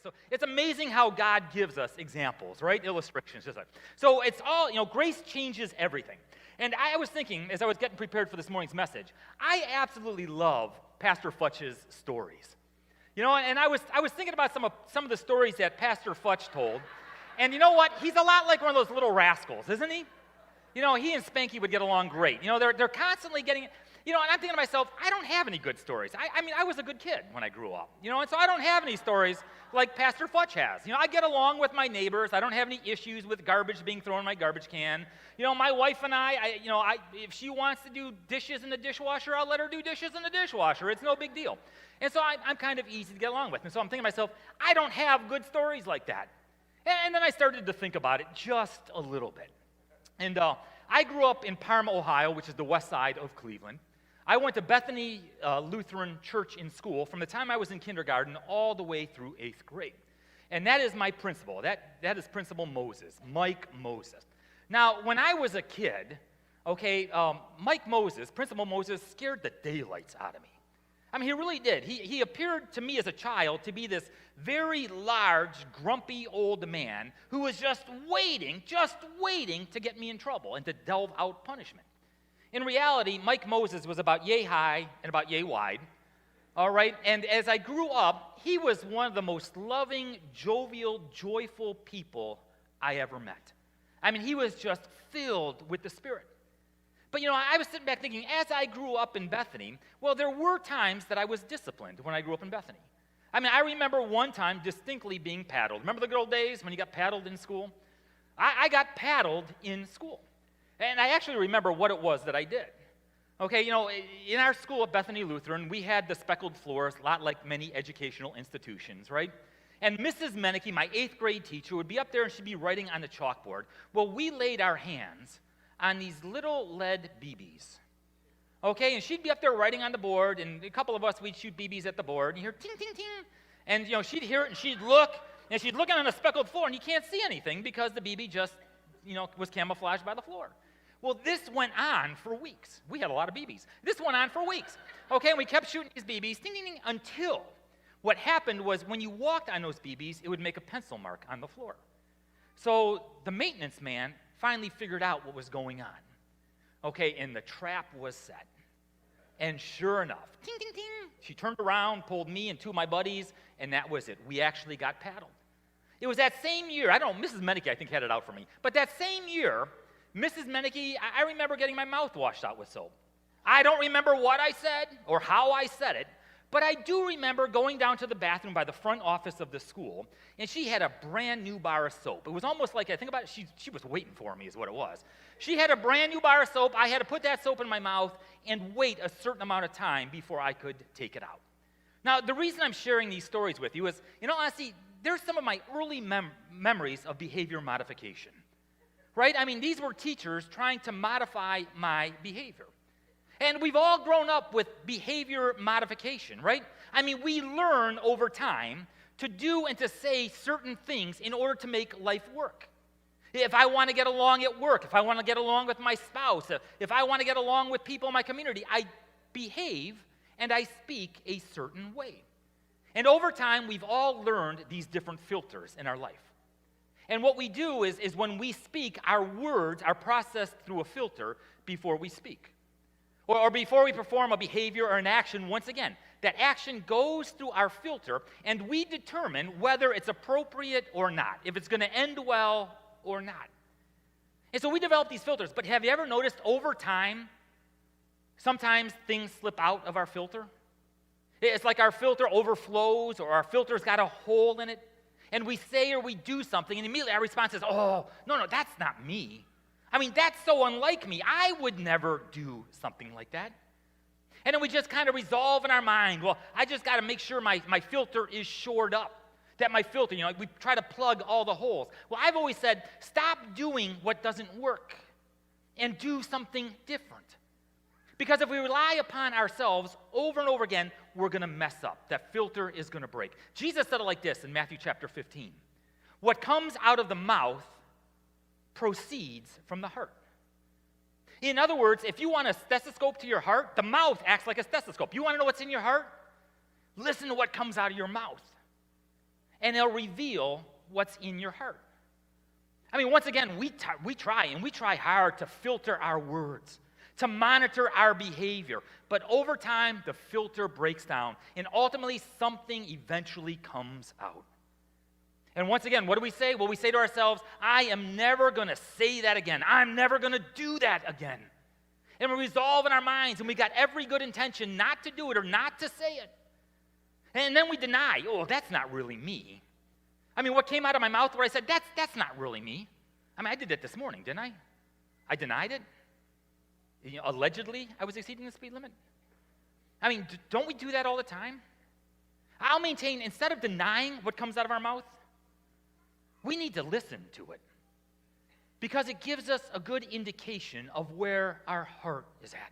So it's amazing how God gives us examples, right? Illustrations. So it's all, grace changes everything. And I was thinking, as I was getting prepared for this morning's message, I absolutely love Pastor Futch's stories. And I was thinking about some of the stories that Pastor Futch told. And you know what? He's a lot like one of those little rascals, isn't he? He and Spanky would get along great. They're constantly getting, and I'm thinking to myself, I don't have any good stories. I was a good kid when I grew up, and so I don't have any stories like Pastor Futch has. I get along with my neighbors. I don't have any issues with garbage being thrown in my garbage can. My wife and I if she wants to do dishes in the dishwasher, I'll let her do dishes in the dishwasher. It's no big deal. And so I'm kind of easy to get along with. And so I'm thinking to myself, I don't have good stories like that. And then I started to think about it just a little bit. And I grew up in Parma, Ohio, which is the west side of Cleveland. I went to Bethany Lutheran Church in school from the time I was in kindergarten all the way through 8th grade. And that is my principal. That is Principal Moses, Mike Moses. Now, when I was a kid, Mike Moses, Principal Moses, scared the daylights out of me. He really did. He appeared to me as a child to be this very large, grumpy old man who was just waiting to get me in trouble and to delve out punishment. In reality, Mike Moses was about yay high and about yay wide, all right? And as I grew up, he was one of the most loving, jovial, joyful people I ever met. He was just filled with the Spirit. But, I was sitting back thinking, as I grew up in Bethany, well, there were times that I was disciplined when I grew up in Bethany. I remember one time distinctly being paddled. Remember the good old days when you got paddled in school? I got paddled in school. And I actually remember what it was that I did. In our school at Bethany Lutheran, we had the speckled floors, a lot like many educational institutions, right? And Mrs. Meneke, my 8th grade teacher, would be up there and she'd be writing on the chalkboard. Well, we laid our hands on these little lead BBs. And she'd be up there writing on the board, and a couple of us, we'd shoot BBs at the board, and you hear ting, ting, ting. And, she'd hear it, and she'd look, and she's looking on a speckled floor, and you can't see anything because the BB just, was camouflaged by the floor. Well, this went on for weeks. We had a lot of BBs. This went on for weeks. And we kept shooting these BBs, ting, ting, ting, until what happened was when you walked on those BBs, it would make a pencil mark on the floor. So the maintenance man finally figured out what was going on. And the trap was set. And sure enough, ting, ting, ting, she turned around, pulled me and two of my buddies, and that was it. We actually got paddled. It was that same year, I don't know, Mrs. Meneke, I think, had it out for me, but that same year, Mrs. Meneke, I remember getting my mouth washed out with soap. I don't remember what I said or how I said it, but I do remember going down to the bathroom by the front office of the school, and she had a brand new bar of soap. It was almost like, I think about it, she was waiting for me is what it was. She had a brand new bar of soap. I had to put that soap in my mouth and wait a certain amount of time before I could take it out. Now, the reason I'm sharing these stories with you is, honestly, there's some of my early memories of behavior modification, right? These were teachers trying to modify my behavior. And we've all grown up with behavior modification, right? We learn over time to do and to say certain things in order to make life work. If I want to get along at work, if I want to get along with my spouse, if I want to get along with people in my community, I behave and I speak a certain way. And over time, we've all learned these different filters in our life. And what we do is when we speak, our words are processed through a filter before we speak. Or before we perform a behavior or an action, once again, that action goes through our filter, and we determine whether it's appropriate or not, if it's going to end well or not. And so we develop these filters, but have you ever noticed over time, sometimes things slip out of our filter? It's like our filter overflows, or our filter's got a hole in it, and we say or we do something, and immediately our response is, oh, no, that's not me. That's so unlike me. I would never do something like that. And then we just kind of resolve in our mind, well, I just got to make sure my filter is shored up. That my filter, we try to plug all the holes. Well, I've always said, stop doing what doesn't work and do something different. Because if we rely upon ourselves over and over again, we're going to mess up. That filter is going to break. Jesus said it like this in Matthew chapter 15. What comes out of the mouth proceeds from the heart. In other words, if you want a stethoscope to your heart, the mouth acts like a stethoscope. You want to know what's in your heart? Listen to what comes out of your mouth. and they'll reveal what's in your heart. I mean, once again, we try hard to filter our words, to monitor our behavior. But over time, the filter breaks down, and ultimately something eventually comes out. And once again, what do we say? Well, we say to ourselves, I am never going to say that again. I'm never going to do that again. And we resolve in our minds, and we got every good intention not to do it or not to say it. And then we deny, oh, that's not really me. I mean, what came out of my mouth where I said, that's not really me. I mean, I did that this morning, didn't I? I denied it. Allegedly, I was exceeding the speed limit. I mean, don't we do that all the time? I'll maintain, instead of denying what comes out of our mouth, we need to listen to it, because it gives us a good indication of where our heart is at.